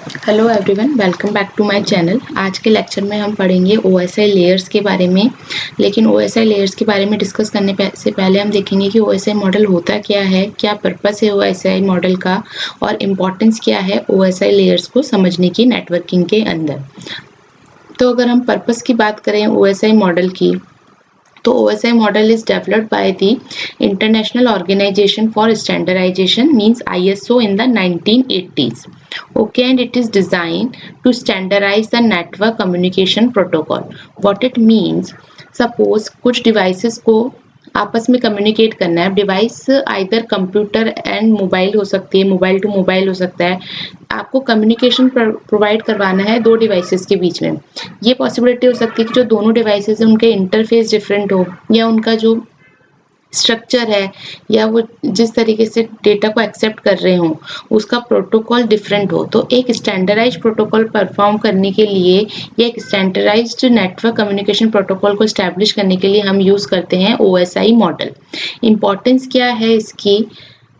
Hello everyone, welcome back to my channel. आज के lecture में हम पढ़ेंगे OSI लेयर्स के बारे में। लेकिन OSI लेयर्स के बारे में डिस्कस करने से पहले हम देखेंगे कि OSI मॉडल होता क्या है, क्या पर्पस है OSI मॉडल का और इम्पोर्टेंस क्या है OSI लेयर्स को समझने की नेटवर्किंग के अंदर। तो अगर हम पर्पस की बात करें OSI मॉडल की, तो OSI model is developed by the International Organization for Standardization, means ISO, in the 1980s. Okay, and it is designed to standardize the network communication protocol. What it means, suppose कुछ devices को आपस में communicate करना है। Device either computer and mobile हो सकती है, mobile to mobile हो सकता है। आपको कम्युनिकेशन प्रोवाइड करवाना है दो डिवाइसेस के बीच में। ये पॉसिबिलिटी हो सकती है कि जो दोनों डिवाइसेस हैं उनके इंटरफेस डिफरेंट हो, या उनका जो स्ट्रक्चर है या वो जिस तरीके से डेटा को एक्सेप्ट कर रहे हों उसका प्रोटोकॉल डिफरेंट हो। तो एक स्टैंडर्डाइज्ड प्रोटोकॉल परफॉर्म करने के लिए या एक स्टैंडर्डाइज्ड नेटवर्क कम्युनिकेशन प्रोटोकॉल को स्टैब्लिश करने के लिए हम यूज करते हैं OSI मॉडल। इंपॉर्टेंस क्या है इसकी?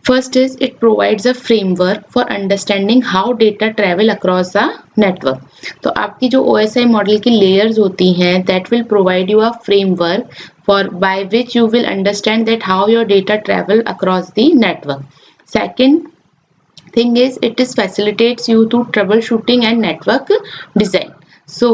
First is it provides a framework for understanding how data travel across a network. तो आपकी जो OSI मॉडल की layers होती हैं that will provide you a framework for by which you will understand that how your data travel across the network. Second thing is it is facilitates you to troubleshooting and network design. So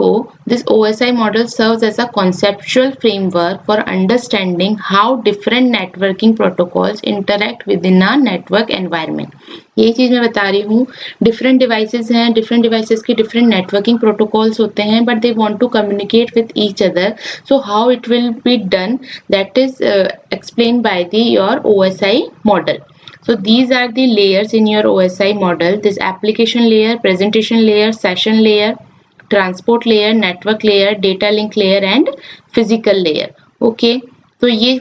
this OSI model serves as a conceptual framework for understanding how different networking protocols interact within a network environment. यही चीज मैं बता रही हूँ। Different devices हैं, different devices के different networking protocols होते हैं, but they want to communicate with each other. So how it will be done, that is explained by your OSI model. So these are the layers in your OSI model: this application layer, presentation layer, session layer, transport layer, network layer, data link layer and physical layer. Okay, तो ये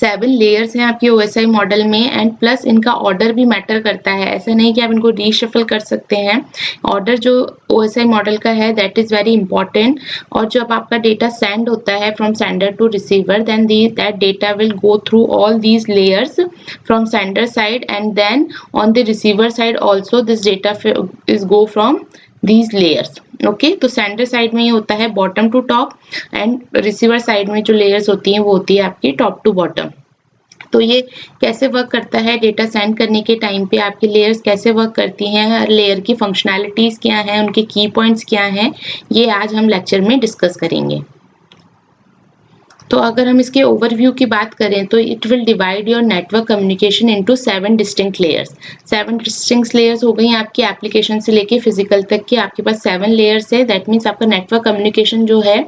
7 layers हैं आपके OSI model में, and plus इनका order भी matter करता है। ऐसा नहीं कि आप इनको रीशफल कर सकते हैं। ऑर्डर जो OSI मॉडल का है दैट इज वेरी इंपॉर्टेंट। और जब आपका डेटा सेंड होता है from sender to receiver, then that data will go through all these layers from sender side, and then on the receiver side also this data is go from these layers. Okay, तो sender side में ये होता है bottom to top, and receiver side में जो layers होती हैं वो होती है आपकी टॉप टू बॉटम। तो ये कैसे वर्क करता है, डेटा सेंड करने के टाइम पे आपकी लेयर्स कैसे वर्क करती हैं, हर लेयर की फंक्शनैलिटीज क्या हैं, उनके की पॉइंट्स क्या हैं, ये आज हम लेक्चर में डिस्कस करेंगे। तो अगर हम इसके ओवरव्यू की बात करें तो it will divide your network communication into 7 distinct layers. 7 distinct layers हो गई आपकी एप्लीकेशन से लेके फिजिकल तक की, आपके पास 7 लेयर्स है। दैट मीन्स आपका नेटवर्क कम्युनिकेशन जो है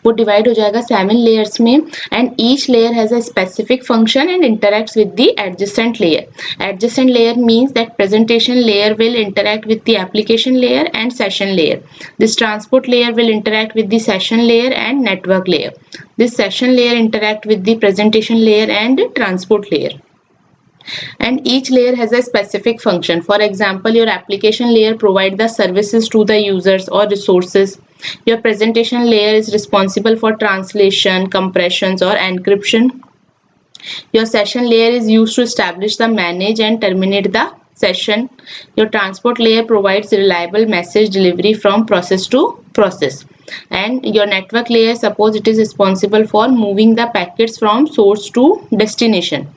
वो डिवाइड हो जाएगा 7 लेयर्स में, and each layer has a specific function and interacts with the adjacent layer. Adjacent layer means that presentation layer will interact with the application layer and session layer. This transport layer will interact with the session layer and network layer. This session layer interact with the presentation layer and transport layer. And each layer has a specific function. For example, your application layer provide the services to the users or resources. Your presentation layer is responsible for translation, compressions or encryption. Your session layer is used to establish the manage and terminate the session. Your transport layer provides reliable message delivery from process to process. And your network layer, suppose it is responsible for moving the packets from source to destination.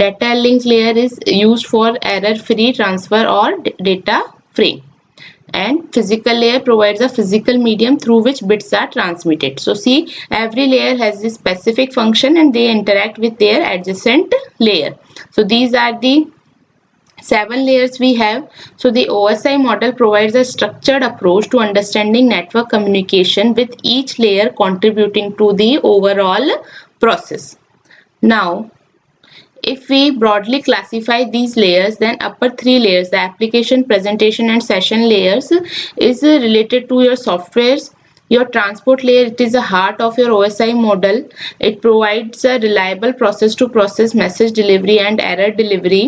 Data link layer is used for error free transfer or data frame. And physical layer provides a physical medium through which bits are transmitted. So see, every layer has this specific function and they interact with their adjacent layer. So these are the 7 layers we have. So the OSI model provides a structured approach to understanding network communication, with each layer contributing to the overall process. Now, if we broadly classify these layers, then upper 3 layers, the application, presentation and session layers, is related to your softwares. Your transport layer, it is the heart of your OSI model. It provides a reliable process to process message delivery and error delivery.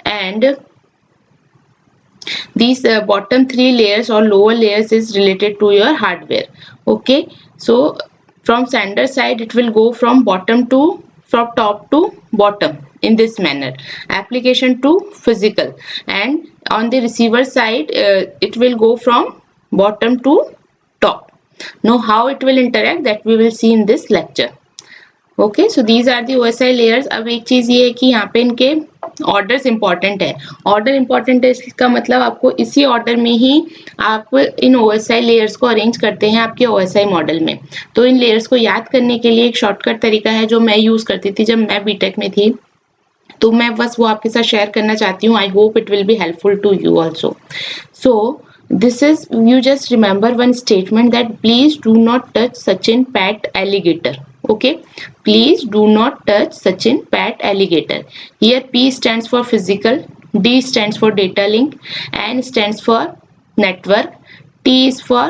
And these bottom 3 layers or lower layers is related to your hardware. Okay, so from sender side it will go from top to bottom in this manner, application to physical, and on the receiver side, it will go from bottom to top. Now how it will interact, that we will see in this lecture. Okay, so these are the OSI layers. अब एक चीज ये है कि यहाँ पे इनके orders important है. ऑर्डर इंपॉर्टेंट है इसका मतलब आपको इसी ऑर्डर में ही आप इन OSI लेयर्स को अरेंज करते हैं आपके OSI मॉडल में. तो इन लेयर्स को याद करने के लिए एक शॉर्टकट तरीका है जो मैं यूज करती थी जब मैं बीटेक में थी, तो मैं बस वो आपके साथ शेयर करना चाहती हूँ. I hope it will be helpful to you also. So this is, you just remember one statement that please do not touch Sachin pet alligator. Okay, please do not touch Sachin pet alligator. Here P stands for physical, D stands for data link, N stands for network, T is for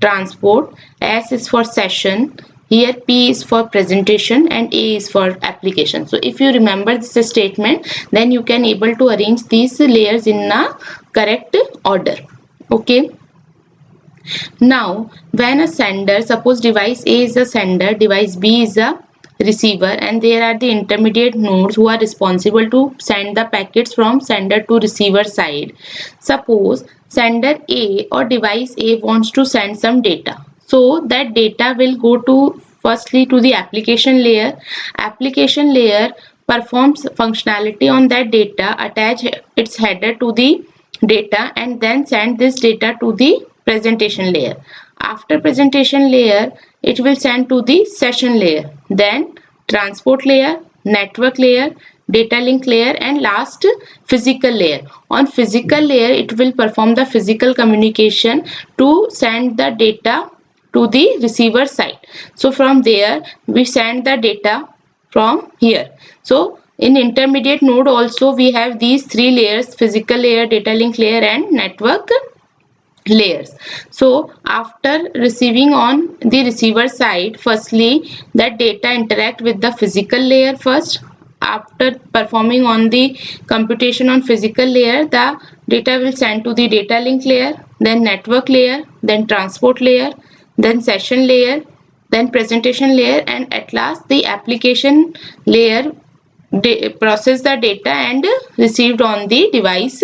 transport, S is for session, here P is for presentation and A is for application. So if you remember this statement, then you can able to arrange these layers in a correct order. Okay, now when a sender, suppose device A is a sender, device B is a receiver, and there are the intermediate nodes who are responsible to send the packets from sender to receiver side. Suppose sender A or device A wants to send some data, so that data will go to firstly to the application layer. Application layer performs functionality on that data, attach its header to the data and then send this data to the presentation layer. After presentation layer, it will send to the session layer, then transport layer, network layer, data link layer, and last physical layer. On physical layer, it will perform the physical communication to send the data to the receiver side. So from there we send the data from here. So in intermediate node also we have these three layers: physical layer, data link layer, and network layers. So after receiving on the receiver side, firstly that data interact with the physical layer first. After performing on the computation on physical layer, the data will send to the data link layer, then network layer, then transport layer, then session layer, then presentation layer, and at last the application layer process the data and received on the device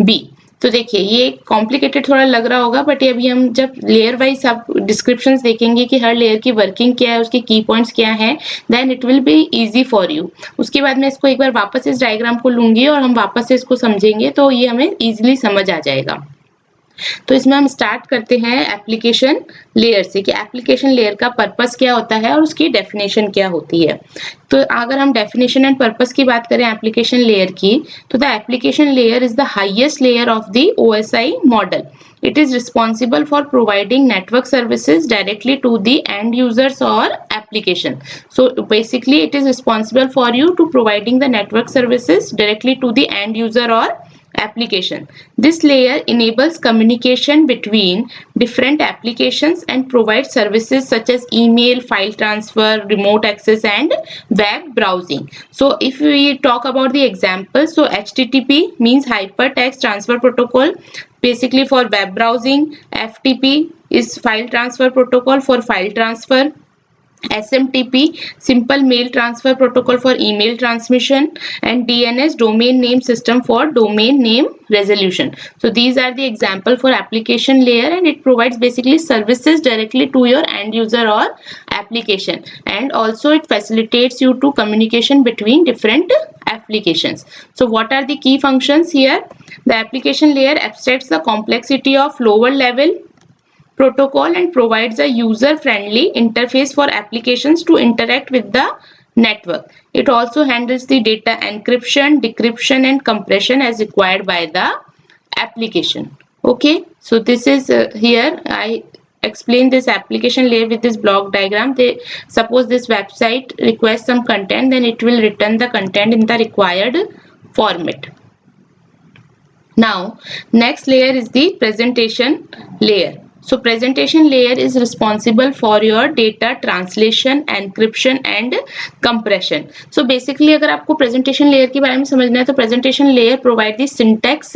B. तो देखिए ये complicated थोड़ा लग रहा होगा, but अभी हम जब लेयर वाइज आप डिस्क्रिप्शंस देखेंगे कि हर लेयर की वर्किंग क्या है, उसके की पॉइंट्स क्या हैं, then it will be easy for you. उसके बाद मैं इसको एक बार वापस इस डायग्राम को लूंगी और हम वापस से इसको समझेंगे, तो ये हमें इजीली समझ आ जाएगा. तो इसमें हम स्टार्ट करते हैं एप्लीकेशन लेयर से कि एप्लीकेशन लेयर का पर्पस क्या होता है और उसकी डेफिनेशन क्या होती है. तो अगर हम डेफिनेशन एंड पर्पस की बात करें एप्लीकेशन लेयर की, तो the application layer is the highest layer of the OSI model. It is responsible for providing network services directly to the end users or application. So basically it is responsible for you to providing the network services directly to the end user or application. This layer enables communication between different applications and provides services such as email, file transfer, remote access, and web browsing. So if we talk about the example, so HTTP means hypertext transfer protocol, basically for web browsing. FTP is file transfer protocol for file transfer. SMTP, simple mail transfer protocol for email transmission, and DNS, domain name system, for domain name resolution. So these are the example for application layer, and it provides basically services directly to your end user or application, and also it facilitates you to communication between different applications. So what are the key functions here? The application layer abstracts the complexity of lower level protocol and provides a user-friendly interface for applications to interact with the network. It also handles the data encryption, decryption, and compression as required by the application. Okay, so this is here I explain this application layer with this block diagram. Suppose this website requests some content, then it will return the content in the required format. Now next layer is the presentation layer. So presentation layer is responsible for your data translation, encryption and compression. So basically अगर आपको presentation layer के बारे में समझना है तो presentation layer provide the syntax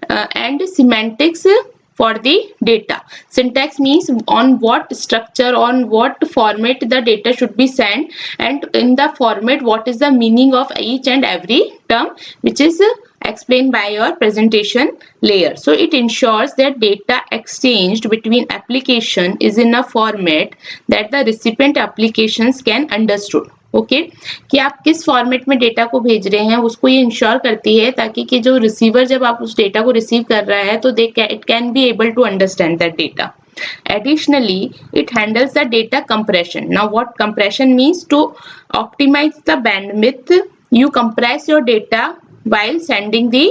and semantics for the data. Syntax means on what structure, on what format the data should be sent, and in the format what is the meaning of each and every term which is explained by your presentation layer. So it ensures that data exchanged between application is in a format that the recipient applications can understood. Okay कि आप किस format में data को भेज रहे हैं उसको ये इंश्योर करती है ताकि कि जो रिसीवर जब आप उस डेटा को रिसीव कर रहा है तो it can be able to understand that data. Additionally, it handles the data compression. Now, what compression means? To optimize the bandwidth, you compress your data while sending the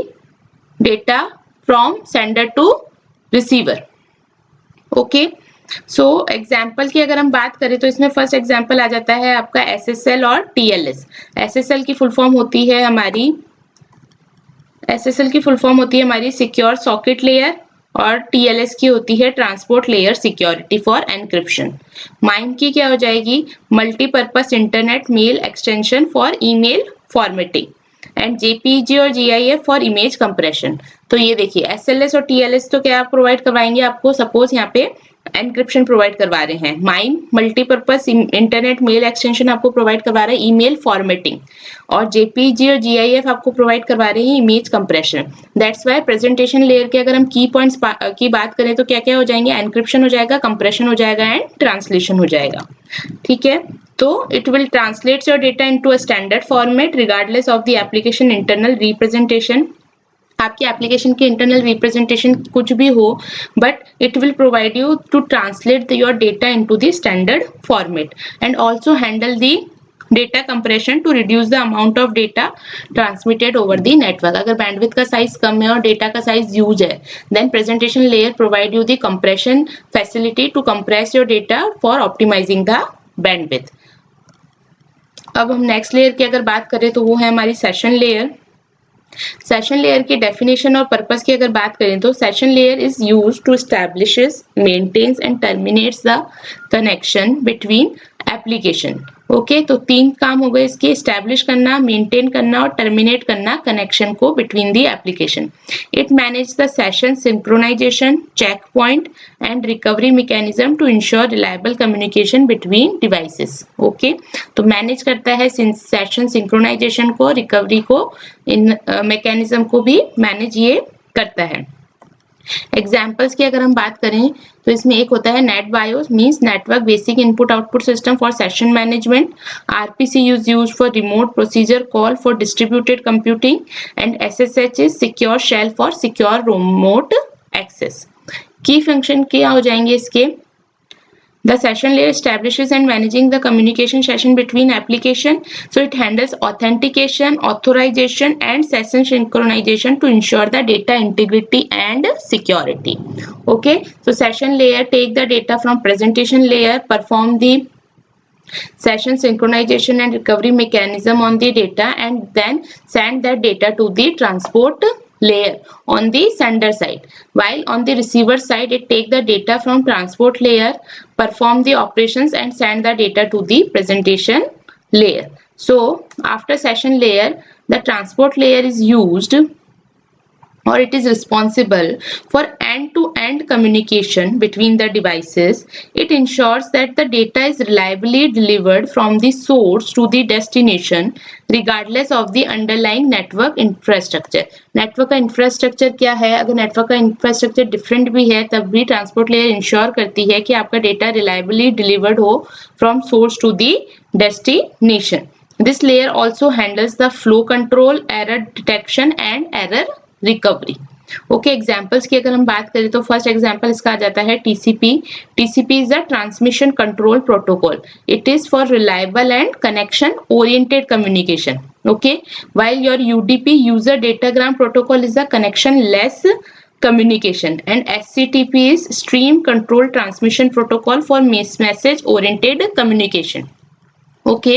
data from sender to receiver. Okay. So example की अगर हम बात करें तो इसमें first example आ जाता है आपका SSL और TLS. SSL की फुल फॉर्म होती है हमारी सिक्योर सॉकेट लेयर और TLS की होती है transport layer security for encryption. MIME की क्या हो जाएगी? Multipurpose internet mail extension for email formatting and JPEG और GIF फॉर इमेज कंप्रेशन. तो ये देखिए SLS और TLS तो क्या आप प्रोवाइड करवाएंगे आपको, सपोज यहाँ पे एनक्रिप्शन प्रोवाइड करवा रहे हैं. MIME multipurpose internet mail extension आपको प्रोवाइड करवा रहे हैं ईमेल फॉर्मेटिंग और JPEG और GIF आपको प्रोवाइड करवा रहे हैं image compression. That's why presentation layer के अगर हम की पॉइंट्स की बात करें तो क्या क्या हो जाएंगे? एनक्रिप्शन हो जाएगा, कंप्रेशन हो जाएगा एंड ट्रांसलेशन हो जाएगा. ठीक है, तो it will translate your data into a standard format regardless of the application internal representation. आपकी एप्लीकेशन की इंटरनल रिप्रेजेंटेशन कुछ भी हो but it will provide you to translate your data into the standard format and also handle the data compression to reduce the amount of data transmitted over the network. अगर bandwidth का size कम है और data का size huge है then presentation layer provide you the compression facility to compress your data for optimising the bandwidth. अब हम next layer की अगर बात करें तो वो है हमारी सेशन लेयर. सेशन लेयर की डेफिनेशन और पर्पस की अगर बात करें तो session layer is used to establishes, maintains and terminates the connection between application. Okay, तो 3 काम हो गए इसके, एस्टैब्लिश करना, मेंटेन करना और टर्मिनेट करना कनेक्शन को between the application. It manage the session synchronisation, check point and recovery mechanism to ensure reliable communication between devices. Okay, तो मैनेज करता है सेशन सिंक्रोनाइजेशन को, रिकवरी को, इन मैकेनिज्म को भी मैनेज ये करता है. एग्जाम्पल्स की अगर हम बात करें तो इसमें एक होता है NetBIOS means network basic input output system for session management. RPC is used for remote procedure call for distributed computing and SSH is secure shell for secure remote access. Key function क्या हो जाएंगे इसके? The session layer establishes and managing the communication session between application. So it handles authentication, authorization and session synchronization to ensure the data integrity and security. Okay, so session layer take the data from presentation layer, perform the session synchronization and recovery mechanism on the data and then send that data to the transport layer on the sender side, while on the receiver side it take the data from transport layer, perform the operations and send the data to the presentation layer. So after session layer the transport layer is used or it is responsible for end-to-end communication between the devices. It ensures that the data is reliably delivered from the source to the destination regardless of the underlying network infrastructure. Network का infrastructure क्या है? अगर network का infrastructure different भी है तब भी transport layer ensure करती है कि आपका डेटा रिलायबली डिलीवर्ड हो from source to the destination. This layer also handles the flow control, error detection and error recovery. Okay, examples की अगर हम बात करें तो फर्स्ट एग्जाम्पल इसका आ जाता है TCP. TCP is the transmission control protocol. It is for reliable and connection oriented communication. Okay, while your UDP user datagram protocol is a connection less communication and SCTP is stream control transmission protocol for message oriented communication. Okay,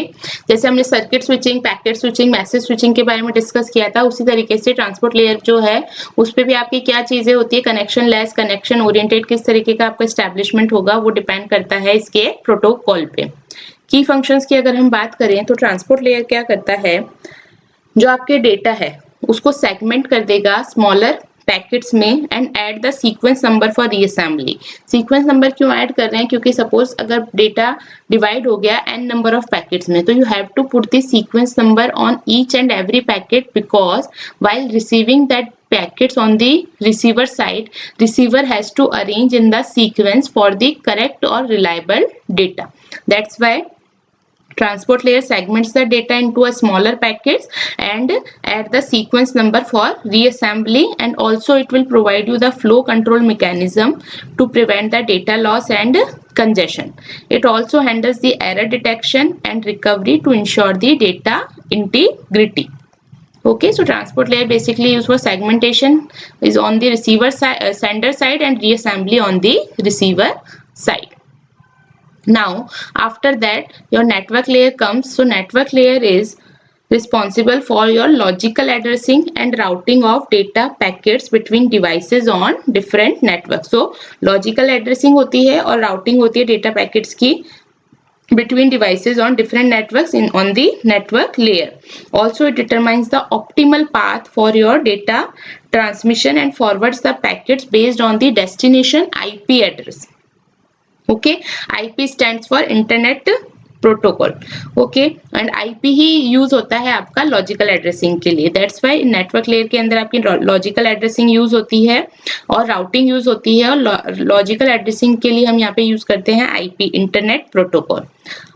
जैसे हमने circuit switching, packet switching, message switching के बारे में discuss किया था उसी तरीके से ट्रांसपोर्ट लेयर जो है उस पर भी आपकी क्या चीजें होती है? कनेक्शन लेस, कनेक्शन ओरिएंटेड, किस तरीके का आपका एस्टैब्लिशमेंट होगा वो डिपेंड करता है इसके प्रोटोकॉल पे. की फंक्शंस की अगर हम बात करें तो ट्रांसपोर्ट लेयर क्या करता है? जो आपके डेटा है उसको सेगमेंट कर देगा स्मॉलर पैकेट्स में and add the sequence number for reassembly. Sequence number क्यों ऐड कर रहे हैं, क्योंकि सपोज अगर डेटा डिवाइड हो गया n नंबर ऑफ पैकेट्स में, तो you have to put the sequence number on each and every packet, because while receiving that packets on the receiver side, receiver has to arrange in the sequence for the correct or reliable data. That's why transport layer segments the data into a smaller packets and add the sequence number for reassembly, and also it will provide you the flow control mechanism to prevent the data loss and congestion. It also handles the error detection and recovery to ensure the data integrity. Okay, so transport layer basically used for segmentation is on the receiver side, sender side, and reassembly on the receiver side. Now after that your network layer comes. So network layer is responsible for your logical addressing and routing of data packets between devices on different networks. So logical addressing होती है और routing होती है data packets की between devices on different networks on the network layer. Also it determines the optimal path for your data transmission and forwards the packets based on the destination IP address. Okay, IP stands for internet protocol. Okay, and IP he use होता है आपका logical addressing के लिए. That's why network layer के अंदर आपकी logical addressing use होती है और राउटिंग यूज होती है, और लॉजिकल एड्रेसिंग के लिए हम यहाँ पे यूज करते हैं आईपी, इंटरनेट प्रोटोकॉल.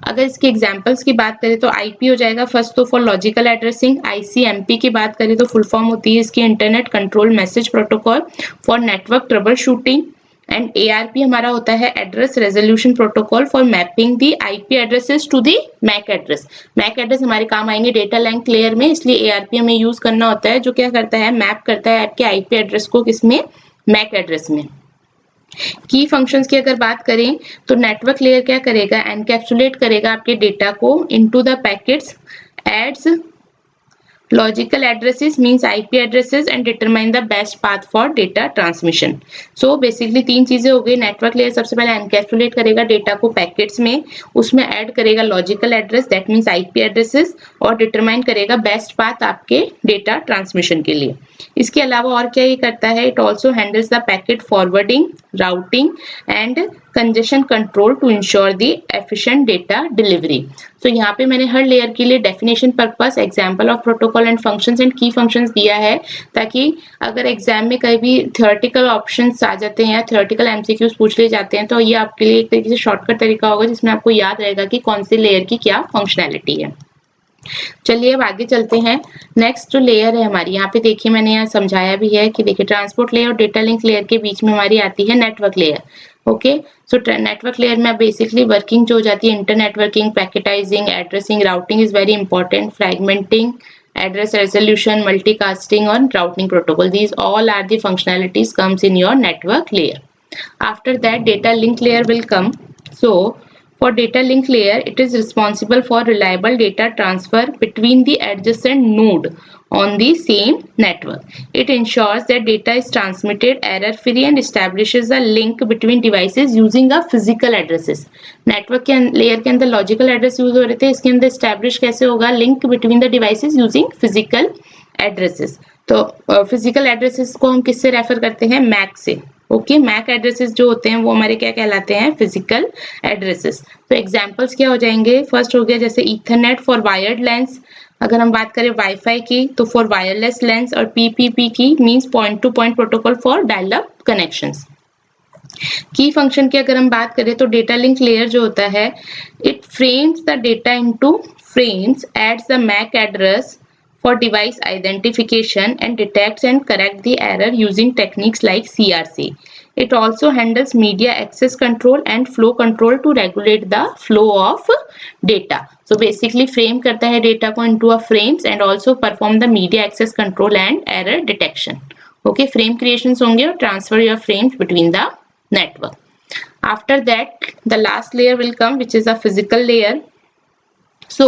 अगर इसके एग्जांपल्स की बात करें तो आईपी हो जाएगा फर्स्ट तो फॉर लॉजिकल एड्रेसिंग. आईसीएमपी की बात करें तो फुल फॉर्म होती है इसकी internet control message protocol for network troubleshooting. And ARP हमारा होता है address resolution protocol for mapping the IP addresses to the MAC address. MAC address हमारे काम आएंगे डेटा लिंक लेयर में, इसलिए ARP हमें यूज करना होता है, जो क्या करता है मैप करता है आपके IP एड्रेस को किसमें, मैक एड्रेस में. की फंक्शंस की अगर बात करें तो नेटवर्क लेयर क्या करेगा, एनकैप्सुलेट करेगा आपके डेटा को into the packets, adds logical addresses means IP addresses and determine the best path for data transmission. So basically तीन चीजें हो गई. नेटवर्क लेयर सबसे पहले एनकैप्सुलेट करेगा डेटा को पैकेट्स में, उसमें ऐड करेगा logical address that means IP addresses, और डिटरमाइन करेगा बेस्ट पाथ आपके डेटा ट्रांसमिशन के लिए. इसके अलावा और क्या ये करता है, it also handles the packet forwarding, routing and congestion control to ensure the efficient data delivery. तो यहाँ पे मैंने हर लेयर के लिए definition purpose, example of protocol and functions and key functions दिया है, ताकि अगर एग्जाम में कहीं भी थियोरेटिकल ऑप्शंस आ जाते हैं या थियोरेटिकल एमसीक्यूज पूछ ले जाते हैं तो ये आपके लिए एक तरीके से शॉर्टकट तरीका होगा जिसमें आपको याद रहेगा कि कौन सी लेयर की क्या फंक्शनैलिटी है. चलिए अब आगे चलते हैं. नेक्स्ट जो लेयर है हमारी, यहाँ पे देखिए मैंने यहाँ समझाया भी है कि देखिए ट्रांसपोर्ट लेयर और डेटा लिंक लेयर के बीच में हमारी आती है network layer. Okay, so network layer में बेसिकली वर्किंग जो हो जाती है internetworking, packetizing, addressing, routing is very important, fragmenting, address resolution, multicasting and routing protocol. These all are the functionalities comes in your network layer. After that data link layer will come. So for data link layer, it is responsible for reliable data transfer between the adjacent node on the same network. It ensures that data is transmitted error free and establishes a link between devices using a physical addresses. Network के layer के अंदर logical address use हो रहे थे, इसके अंदर establish कैसे होगा, link between the devices using physical addresses. तो फिजिकल एड्रेसेस को हम किससे रेफर करते हैं, मैक से. ओके, मैक एड्रेसेस जो होते हैं वो हमारे क्या कहलाते हैं, फिजिकल एड्रेसेस. तो एग्जांपल्स क्या हो जाएंगे, फर्स्ट हो गया जैसे ईथरनेट फॉर वायर्ड लेंस. अगर हम बात करें वाईफाई की तो फॉर वायरलेस लेंस, और PPP की means point two point protocol for dial up connections. की फंक्शन की अगर हम बात करें तो डेटा लिंक लेयर जो होता है, it frames the data into frames, adds the MAC address for device identification and detects and correct the error using techniques like CRC. It also handles media access control and flow control to regulate the flow of data. So basically frame करता है data को into a frames and also perform the media access control and error detection. Okay, frame creations होंगे और transfer your frames between the network. After that the last layer will come, which is a physical layer. So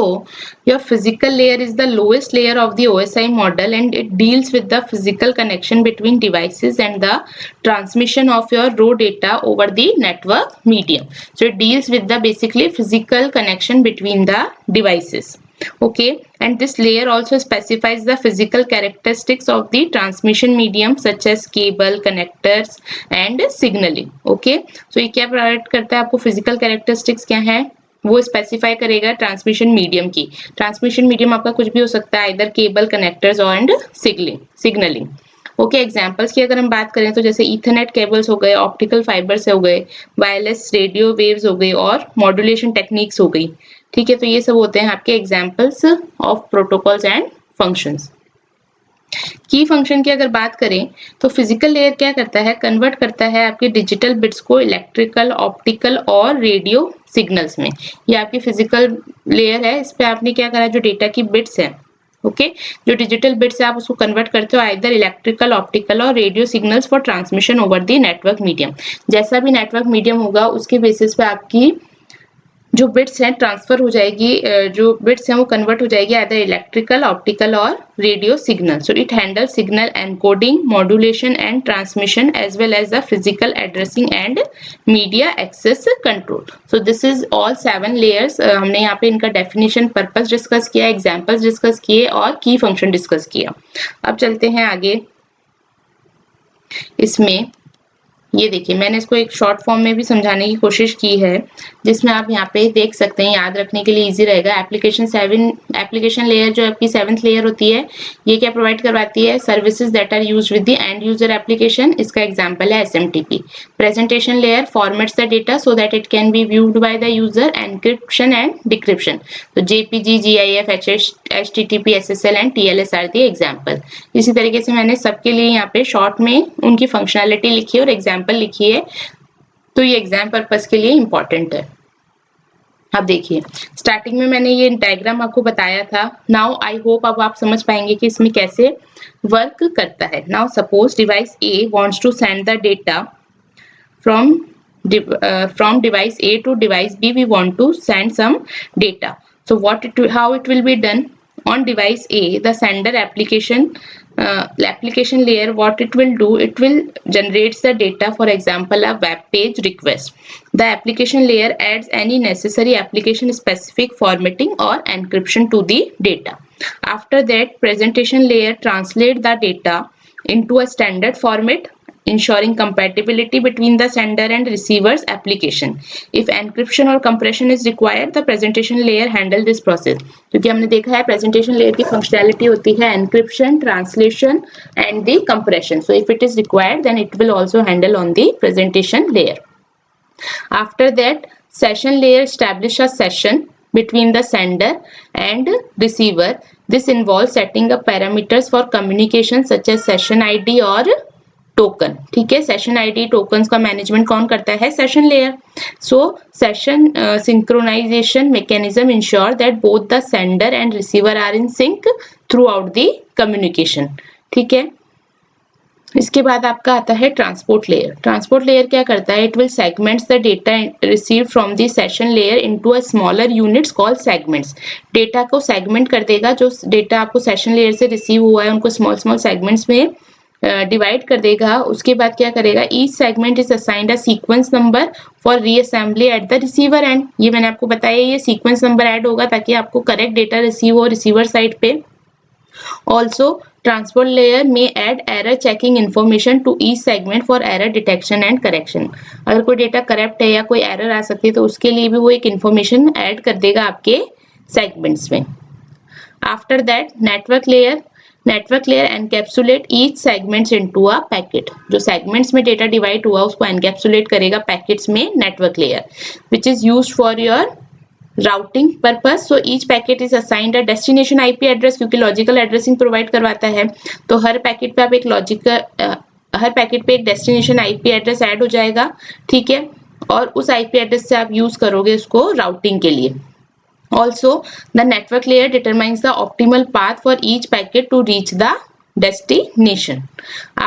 your physical layer is the lowest layer of the OSI model and it deals with the physical connection between devices and the transmission of your raw data over the network medium. So it deals with the basically physical connection between the devices. Okay, and this layer also specifies the physical characteristics of the transmission medium such as cable, connectors and signaling. Okay, so ये क्या provide करता है आपको, physical characteristics क्या है वो specify करेगा transmission medium की। ट्रांसमिशन मीडियम आपका कुछ भी हो सकता है, इधर cable, connectors and signalling. Okay, examples की अगर हम बात करें तो जैसे ईथरनेट केबल्स हो गए, ऑप्टिकल फाइबर्स हो गए, वायरलेस रेडियो वेव्स हो गई और मॉड्यूलेशन टेक्निक्स हो गई। ठीक है, तो ये सब होते हैं आपके examples of protocols and functions. की फंक्शन की अगर बात करें तो फिजिकल लेयर क्या करता है, कन्वर्ट करता है आपके डिजिटल बिट्स को इलेक्ट्रिकल, ऑप्टिकल और रेडियो सिग्नल्स में। ये आपकी फिजिकल लेयर है, इस पे आपने क्या करा, जो डेटा की बिट्स है, ओके, जो डिजिटल बिट्स है आप उसको कन्वर्ट करते हो आइदर इलेक्ट्रिकल, ऑप्टिकल और radio signals for transmission over the network medium. जैसा भी नेटवर्क मीडियम होगा उसके बेसिस पे आपकी जो बिट्स हैं ट्रांसफर हो जाएगी, जो बिट्स हैं वो कन्वर्ट हो जाएगी आइदर इलेक्ट्रिकल, ऑप्टिकल और radio signal. So it handle signal encoding, modulation and transmission as well as the physical addressing and media access control. So this is all 7 layers. हमने यहाँ पे इनका डेफिनेशन, पर्पस डिस्कस किया, examples discuss किए और की function discuss किया। अब चलते हैं आगे। इसमें ये देखिए मैंने इसको एक शॉर्ट फॉर्म में भी समझाने की कोशिश की है, जिसमें आप यहाँ पे देख सकते हैं, याद रखने के लिए इजी रहेगा। एप्लीकेशन लेयर जो आपकी 7th लेयर होती है, ये क्या प्रोवाइड करवाती है, services that are used with the end user application. इसका एग्जांपल है SMTP। Presentation layer formats the data so that it can be viewed by the user, encryption and decryption. तो JPG, GIF, HTTP, SSL and TLS are the example. इसी तरीके से मैंने सबके लिए यहाँ पे शॉर्ट में उनकी फंक्शनैलिटी लिखी है और एग्जांपल लिखी है, तो ये एग्जाम पर्पस के लिए इंपॉर्टेंट है। अब देखिए, स्टार्टिंग में मैंने ये डायग्राम आपको बताया था। नाउ आई होप अब आप समझ पाएंगे कि इसमें कैसे वर्क करता है। Now suppose device A wants to send the data from device A to device B. We want to send some data. So how it will be done? On device A, the sender application layer, what it will do, it will generates the data, for example a web page request. The application layer adds any necessary application specific formatting or encryption to the data. After that, presentation layer translate the data into a standard format, ensuring compatibility between the sender and receiver's application. If encryption or compression is required, the presentation layer handle this process. क्योंकि हमने देखा है presentation layer की functionality होती है encryption, translation and the compression. So if it is required, then it will also handle on the presentation layer. After that, session layer establish a session between the sender and receiver. This involves setting up parameters for communication such as session ID or token. ठीक है, session ID, tokens का management कौन करता है, session layer. So session synchronization mechanism ensure that both the sender and receiver are in sync throughout the communication. ठीक है, इसके बाद आपका आता है ट्रांसपोर्ट लेयर। ट्रांसपोर्ट लेयर क्या करता है, it will segments the data receive from the session layer into a smaller units called segments. Data को सेगमेंट कर देगा, जो डेटा आपको सेशन लेयर से रिसीव हुआ है उनको स्मॉल स्मॉल सेगमेंट्स में डिवाइड कर देगा। उसके बाद क्या करेगा, each segment is assigned a sequence number for reassembly at the receiver and. ये मैंने आपको बताया, ये सीक्वेंस नंबर ऐड होगा ताकि आपको करेक्ट डेटा रिसीव हो रिसीवर साइड पे। ऑल्सो ट्रांसपोर्ट लेयर में add error checking information to each segment for error detection and correction. अगर कोई डेटा करेक्ट है या कोई एरर आ सकती है तो उसके लिए भी वो एक इन्फॉर्मेशन ऐड कर देगा आपके सेगमेंट्स में। After that network layer encapsulate each segments into a packet. जो सेगमेंट्स में डेटा डिवाइड हुआ उसको एनकैप्सुलेट करेगा पैकेट्स में network layer, which is used for your routing purpose. So each packet is assigned a destination IP address, क्योंकि logical addressing provide करवाता है तो हर पैकेट पे आप एक हर पैकेट पे एक डेस्टिनेशन आईपी एड्रेस ऐड हो जाएगा। ठीक है, और उस आईपी एड्रेस से आप यूज करोगे उसको राउटिंग के लिए। Also, the network layer determines the optimal path for each packet to reach the destination.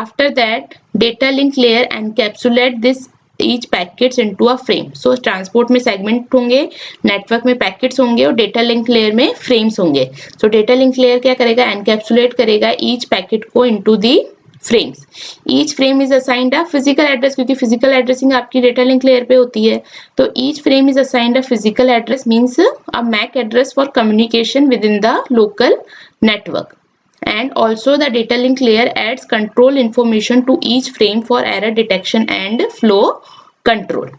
After that, data link layer encapsulate this each packets into a frame. So transport में segment होंगे, network में packets होंगे और data link layer में frames होंगे। So data link layer क्या करेगा, encapsulate करेगा each packet को into the frames. Each frame is assigned a physical address, क्योंकि physical addressing आपकी data link layer पे होती है, तो each frame is assigned a physical address means a MAC address for communication within the local network. And also the data link layer adds control information to each frame for error detection and flow control.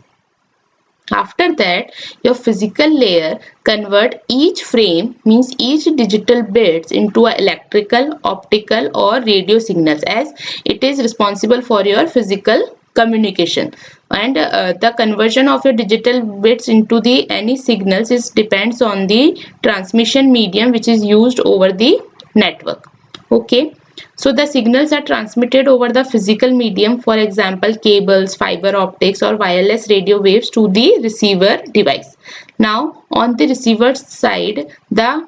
After that, your physical layer convert each frame means each digital bits into a electrical, optical or radio signals, as it is responsible for your physical communication. And the conversion of your digital bits into the any signals is depends on the transmission medium which is used over the network. Okay. So the signals are transmitted over the physical medium, for example cables, fiber optics or wireless radio waves to the receiver device. Now on the receiver side, the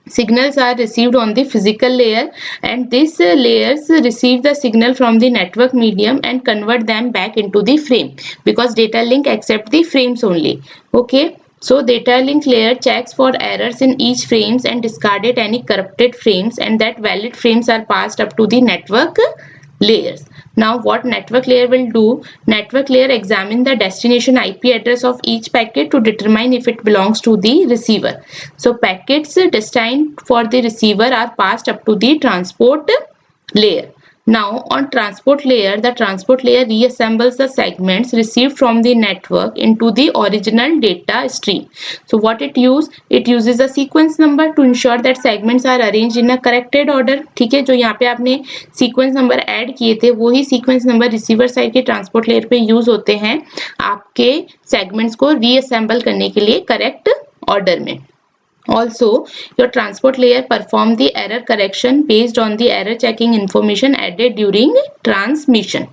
signals are received on the physical layer, and these layers receive the signal from the network medium and convert them back into the frame, because data link accept the frames only. Okay. So data link layer checks for errors in each frames and discarded any corrupted frames, and that valid frames are passed up to the network layers. Now what network layer will do? Network layer examine the destination IP address of each packet to determine if it belongs to the receiver. So packets destined for the receiver are passed up to the transport layer. Now on transport layer, the transport layer reassembles the segments received from the network into the original data stream. So what it uses a sequence number to ensure that segments are arranged in a corrected order. ठीक है, जो यहाँ पे आपने sequence number add किए थे वही sequence number receiver side के ट्रांसपोर्ट लेयर पे यूज होते हैं आपके सेगमेंट्स को रीअसेंबल करने के लिए करेक्ट ऑर्डर में. Also, your transport layer perform the error correction based on the error checking information added during transmission.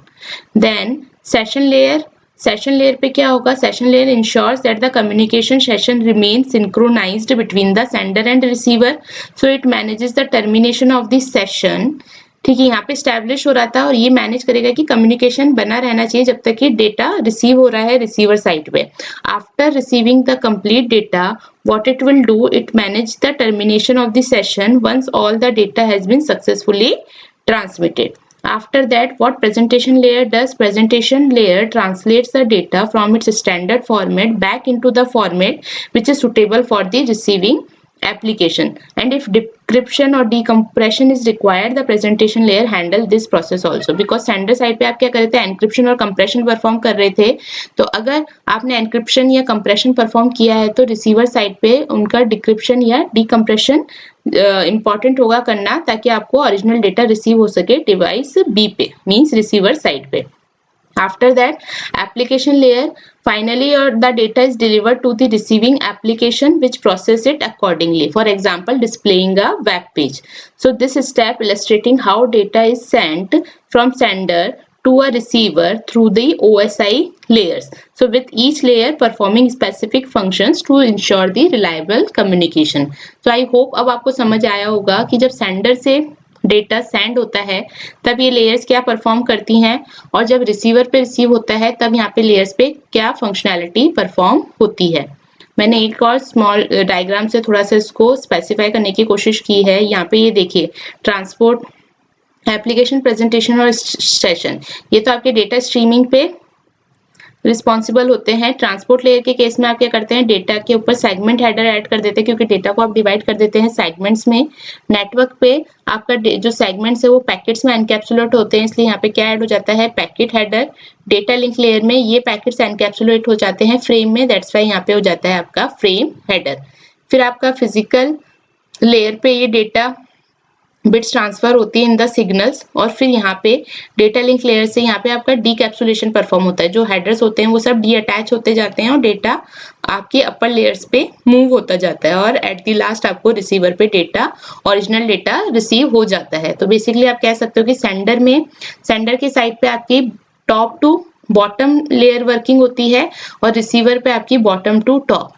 Then session layer पे क्या होगा? Session layer ensures that the communication session remains synchronized between the sender and receiver. So it manages the termination of the session. ठीक है, यहाँ पे establish हो रहा था और ये मैनेज करेगा कि कम्युनिकेशन बना रहना चाहिए जब तक कि डेटा रिसीव हो रहा है रिसीवर साइड पे. After receiving the complete data, what it will do, it manage the termination of the session once all the data has been successfully transmitted. After that, what presentation layer does? Presentation layer translates the data from its standard format back into the format which is suitable for the receiving application, and if decryption or decompression is required, the presentation layer handle this process also. Because sender side पे आप क्या कर रहे थे, encryption और compression perform कर रहे थे, तो अगर आपने encryption या compression perform किया है तो receiver side पे उनका decryption या decompression important होगा करना, ताकि आपको original data receive हो सके device B पे, means receiver side पे. After that, application layer, finally the data is delivered to the receiving application which process it accordingly. For example, displaying a web page. So this step illustrating how data is sent from sender to a receiver through the OSI layers. So with each layer performing specific functions to ensure the reliable communication. So I hope अब आपको समझ आया होगा कि जब sender से data send होता है तब ये लेयर्स क्या परफॉर्म करती हैं, और जब रिसीवर पे रिसीव होता है तब यहाँ पे लेयर्स पे क्या फंक्शनैलिटी परफॉर्म होती है. मैंने एक और स्मॉल डायग्राम से थोड़ा सा इसको स्पेसिफाई करने की कोशिश की है. यहाँ पे ये देखिए, ट्रांसपोर्ट, एप्लीकेशन, प्रेजेंटेशन और सेशन, ये तो आपके डेटा स्ट्रीमिंग पे रिस्पॉन्सिबल होते हैं. ट्रांसपोर्ट लेयर के केस में आप क्या करते हैं, डेटा के ऊपर सेगमेंट हेडर ऐड कर देते हैं, क्योंकि डेटा को आप डिवाइड कर देते हैं सेगमेंट्स में. नेटवर्क पे आपका जो सेगमेंट्स है वो पैकेट्स में एनकैप्सुलेट होते हैं, इसलिए यहाँ पे क्या ऐड हो जाता है, packet header. Data link layer में ये पैकेट्स एनकैप्सुलेट हो जाते हैं फ्रेम में, दैट्स वाई यहाँ पे हो जाता है आपका फ्रेम हेडर. फिर आपका फिजिकल लेयर पे ये डेटा बिट्स ट्रांसफर होती है इन द सिग्नल्स, और फिर यहाँ पे डेटा लिंक लेयर से यहाँ पे आपका डीकैप्सुलेशन परफॉर्म होता है. जो हेडर्स होते हैं वो सब डी अटैच होते जाते हैं और डेटा आपके अपर लेयर्स पे मूव होता जाता है, और एट द लास्ट आपको रिसीवर पे डेटा, ओरिजिनल डेटा रिसीव हो जाता है. तो बेसिकली आप कह सकते हो कि सेंडर की साइड पे आपकी top to bottom layer working होती है और रिसीवर पे आपकी बॉटम टू टॉप.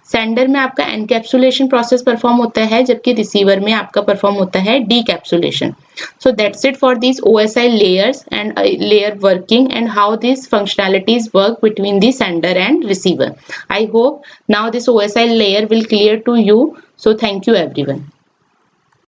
सेंडर में आपका एनकैप्सुलेशन प्रोसेस परफॉर्म होता है, जबकि रिसीवर में आपका परफॉर्म होता है decapsulation. So that's it for these OSI layers and layer working and how these functionalities work between the sender and receiver. I hope now this OSI layer will clear to you. So thank you everyone.